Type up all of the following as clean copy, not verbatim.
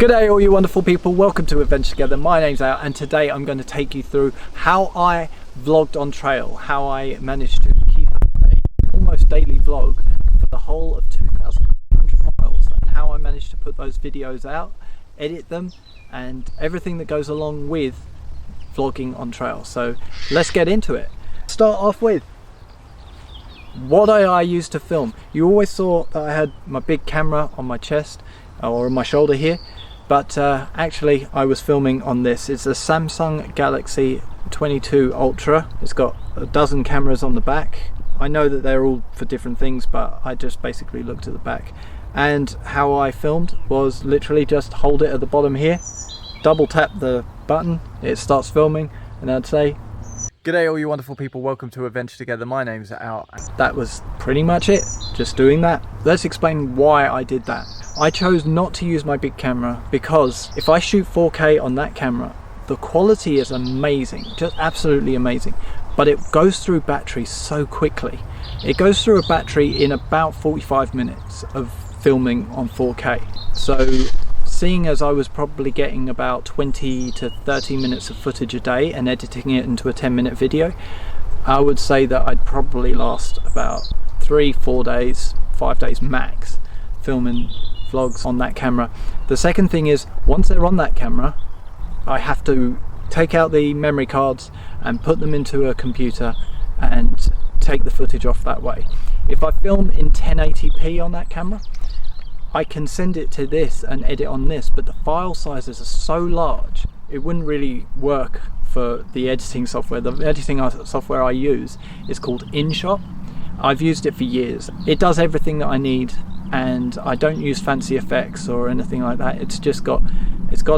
G'day all you wonderful people, welcome to Adventure Together. My name's Al and today I'm going to take you through how I vlogged on trail, how I managed to keep up a almost daily vlog for the whole of 2,100 miles and how I managed to put those videos out, edit them and everything that goes along with vlogging on trail. So let's get into it. Start off with what I used to film. You always saw that I had my big camera on my chest or on my shoulder here. But actually I was filming on this. It's a Samsung Galaxy 22 Ultra. It's got a dozen cameras on the back. I know that they're all for different things, but I just basically looked at the back. And how I filmed was literally just hold it at the bottom here, double tap the button, it starts filming, and I'd say, "G'day all you wonderful people, welcome to Adventure Together. My name's Al." That was pretty much it, just doing that. Let's explain why I did that. I chose not to use my big camera because if I shoot 4K on that camera, the quality is amazing, just absolutely amazing, but it goes through battery so quickly. It goes through a battery in about 45 minutes of filming on 4K. So seeing as I was probably getting about 20 to 30 minutes of footage a day and editing it into a 10-minute video, I would say that I'd probably last about 3-4 days, 5 days max filming vlogs on that camera. The second thing is, once they're on that camera, I have to take out the memory cards and put them into a computer and take the footage off that way. If I film in 1080p on that camera, I can send it to this and edit on this, but the file sizes are so large it wouldn't really work for the editing software. The editing software I use is called InShot. I've used it for years. It does everything that I need and I don't use fancy effects or anything like that. It's got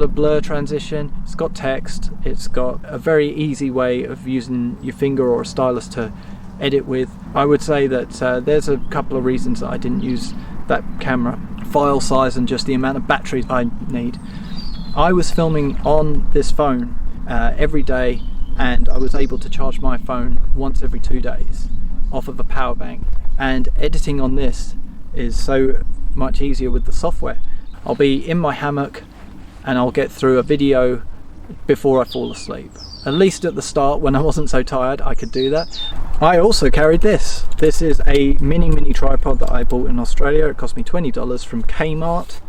a blur transition, it's got text, it's got a very easy way of using your finger or a stylus to edit with. I would say that there's a couple of reasons that I didn't use that camera: file size and just the amount of battery I need. I was filming on this phone every day, and I was able to charge my phone once every 2 days off of a power bank, and editing on this is so much easier with the software. I'll be in my hammock and I'll get through a video before I fall asleep. At least at the start, when I wasn't so tired, I could do that. I also carried this. This is a mini tripod that I bought in Australia. It cost me $20 from Kmart.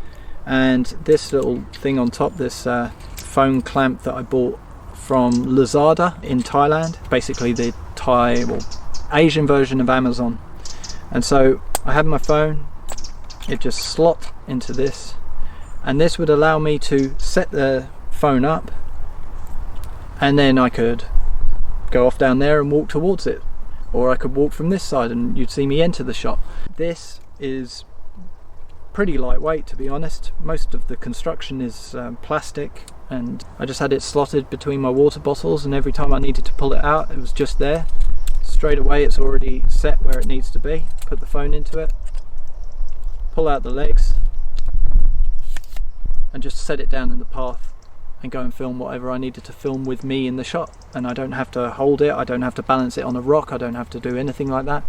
And this little thing on top, this phone clamp that I bought from Lazada in Thailand. Basically the Thai or Asian version of Amazon. And so I had my phone, it just slot into this, and this would allow me to set the phone up, and then I could go off down there and walk towards it, or I could walk from this side and you'd see me enter the shot. This is pretty lightweight, to be honest. Most of the construction is plastic, and I just had it slotted between my water bottles, and every time I needed to pull it out, it was just there. Straight away it's already set where it needs to be. Put the phone into it, pull out the legs, and just set it down in the path and go and film whatever I needed to film with me in the shot. And I don't have to hold it, I don't have to balance it on a rock, I don't have to do anything like that.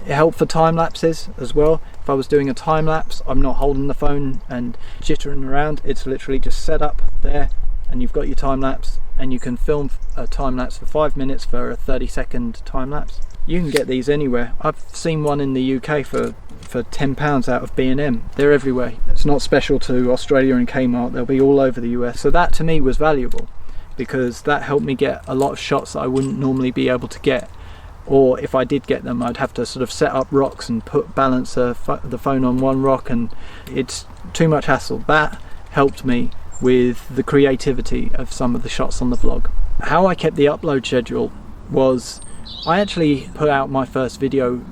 It helped for time lapses as well. If I was doing a time lapse, I'm not holding the phone and jittering around. It's literally just set up there and you've got your time lapse, and you can film a time lapse for 5 minutes for a 30-second time lapse. You can get these anywhere. I've seen one in the UK for £10 out of B&M. They're everywhere. It's not special to Australia and Kmart, they'll be all over the US. So that to me was valuable because that helped me get a lot of shots that I wouldn't normally be able to get. Or if I did get them, I'd have to sort of set up rocks and balance the phone on one rock, and it's too much hassle. That helped me with the creativity of some of the shots on the vlog. How I kept the upload schedule was, I actually put out my first video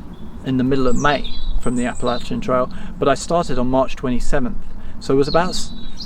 in the middle of May from the Appalachian Trail, but I started on March 27th, so it was about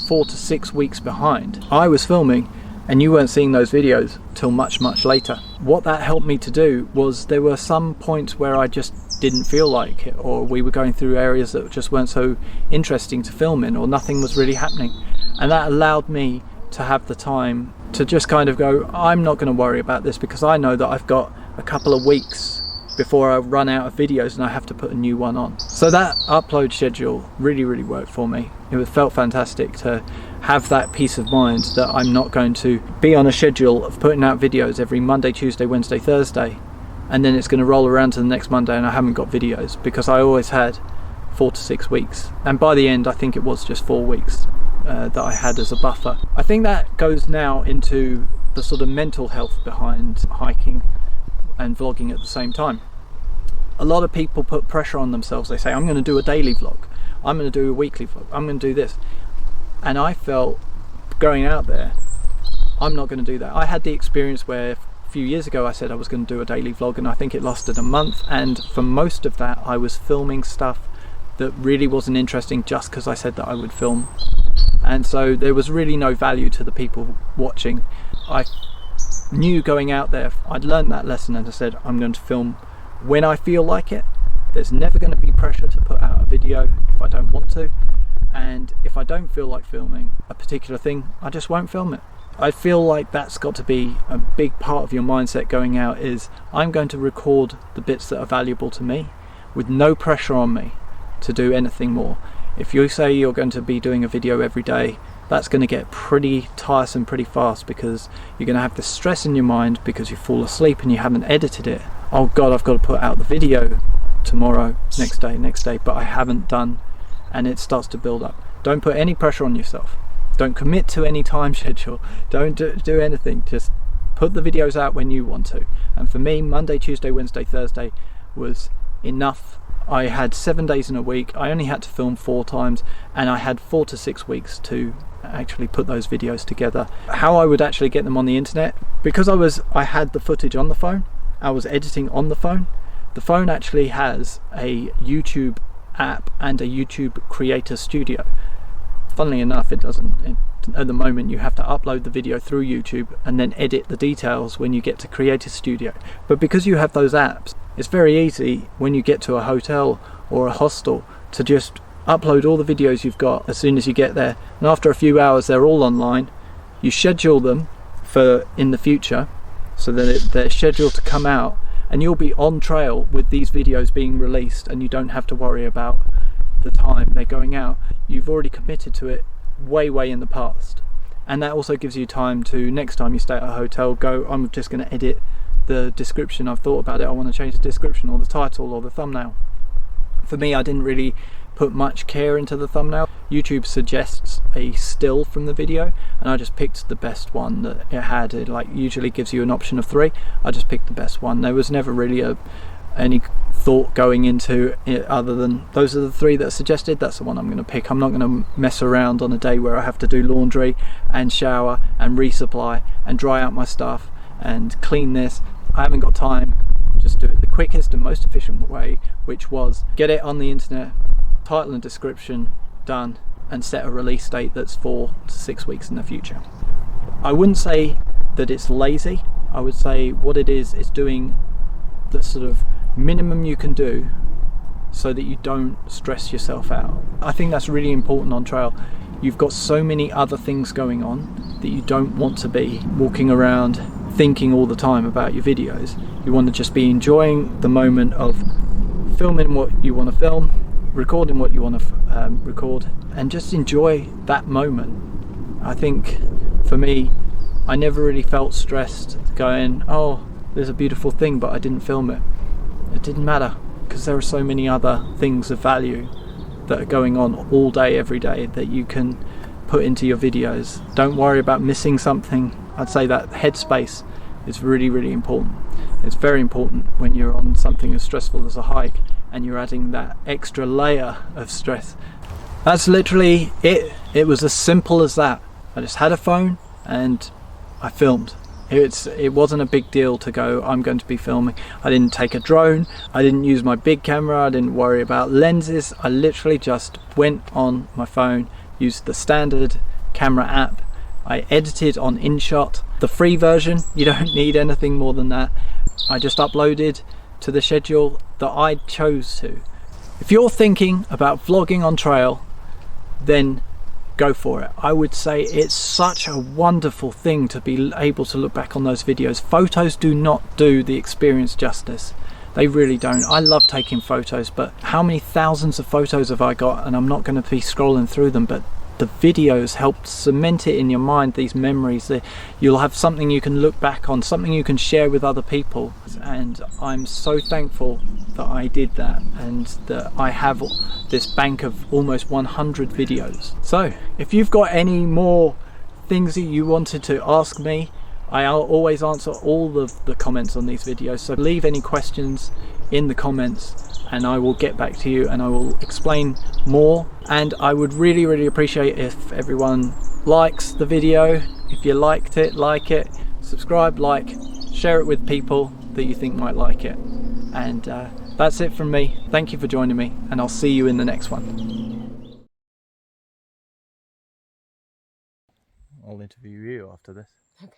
4 to 6 weeks behind. I was filming and you weren't seeing those videos till much later. What that helped me to do was, there were some points where I just didn't feel like it, or we were going through areas that just weren't so interesting to film in, or nothing was really happening, and that allowed me to have the time to just kind of go, I'm not going to worry about this because I know that I've got a couple of weeks before I run out of videos and I have to put a new one on. So that upload schedule really worked for me. It felt fantastic to have that peace of mind that I'm not going to be on a schedule of putting out videos every Monday, Tuesday, Wednesday, Thursday, and then it's going to roll around to the next Monday and I haven't got videos, because I always had 4 to 6 weeks, and by the end I think it was just 4 weeks that I had as a buffer. I think that goes now into the sort of mental health behind hiking and vlogging at the same time. A lot of people put pressure on themselves. They say, I'm going to do a daily vlog, I'm going to do a weekly vlog, I'm going to do this. And I felt, going out there, I'm not going to do that. I had the experience where a few years ago I said I was going to do a daily vlog, and I think it lasted a month, and for most of that I was filming stuff that really wasn't interesting just because I said that I would film. And so there was really no value to the people watching. I knew going out there, I'd learned that lesson, and I said I'm going to film when I feel like it. There's never going to be pressure to put out a video if I don't want to, and if I don't feel like filming a particular thing, I just won't film it. I feel like that's got to be a big part of your mindset going out, is I'm going to record the bits that are valuable to me with no pressure on me to do anything more. If you say you're going to be doing a video every day, that's going to get pretty tiresome pretty fast, because you're going to have this stress in your mind because you fall asleep and you haven't edited it. Oh God, I've got to put out the video tomorrow, next day, but I haven't done, and it starts to build up. Don't put any pressure on yourself. Don't commit to any time schedule. Don't do anything. Just put the videos out when you want to. And for me, Monday, Tuesday, Wednesday, Thursday was enough. I had 7 days in a week. I only had to film 4 times, and I had 4 to 6 weeks to actually put those videos together. How I would actually get them on the internet, because I had the footage on the phone, I was editing on the phone. The phone actually has a YouTube app and a YouTube Creator Studio. Funnily enough, it doesn't. At the moment, you have to upload the video through YouTube and then edit the details when you get to Creator Studio. But because you have those apps, it's very easy when you get to a hotel or a hostel to just upload all the videos you've got as soon as you get there, and after a few hours they're all online. You schedule them for in the future so that they're scheduled to come out, and you'll be on trail with these videos being released, and you don't have to worry about the time they're going out. You've already committed to it way in the past, and that also gives you time to, next time you stay at a hotel, go, I'm just going to edit the description. I've thought about it, I want to change the description or the title or the thumbnail. For me, I didn't really put much care into the thumbnail. YouTube suggests a still from the video, and I just picked the best one that it had. It usually gives you an option of 3. I just picked the best one. There was never really any thought going into it other than those are the 3 that are suggested, that's the one I'm going to pick. I'm not going to mess around on a day where I have to do laundry and shower and resupply and dry out my stuff and clean this. I haven't got time. Just do it the quickest and most efficient way, which was get it on the internet, title and description, done, and set a release date that's 4 to 6 weeks in the future. I wouldn't say that it's lazy. I would say what it is doing the sort of minimum you can do so that you don't stress yourself out. I think that's really important on trail. You've got so many other things going on that you don't want to be walking around thinking all the time about your videos. You want to just be enjoying the moment of filming what you want to film, recording what you want to record, and just enjoy that moment. I think for me, I never really felt stressed going, oh, there's a beautiful thing but I didn't film it. It didn't matter, because there are so many other things of value that are going on all day every day that you can put into your videos. Don't worry about missing something. I'd say that headspace is really important. It's very important when you're on something as stressful as a hike and you're adding that extra layer of stress. That's literally it. It was as simple as that. I just had a phone and I filmed. It wasn't a big deal to go, I'm going to be filming. I didn't take a drone, I didn't use my big camera, I didn't worry about lenses. I literally just went on my phone, used the standard camera app. I edited on InShot, the free version. You don't need anything more than that. I just uploaded to the schedule that I chose to. If you're thinking about vlogging on trail, then go for it. I would say it's such a wonderful thing to be able to look back on those videos. Photos do not do the experience justice. They really don't. I love taking photos, but how many thousands of photos have I got? And I'm not going to be scrolling through them, but the videos help cement it in your mind, these memories. You'll have something you can look back on, something you can share with other people. And I'm so thankful that I did that, and that I have this bank of almost 100 videos. So if you've got any more things that you wanted to ask me, I'll always answer all of the comments on these videos, so leave any questions in the comments and I will get back to you and I will explain more. And I would really appreciate if everyone likes the video. If you liked it, like it, subscribe, like, share it with people that you think might like it. And that's it from me. Thank you for joining me, and I'll see you in the next one. I'll interview you after this. Okay.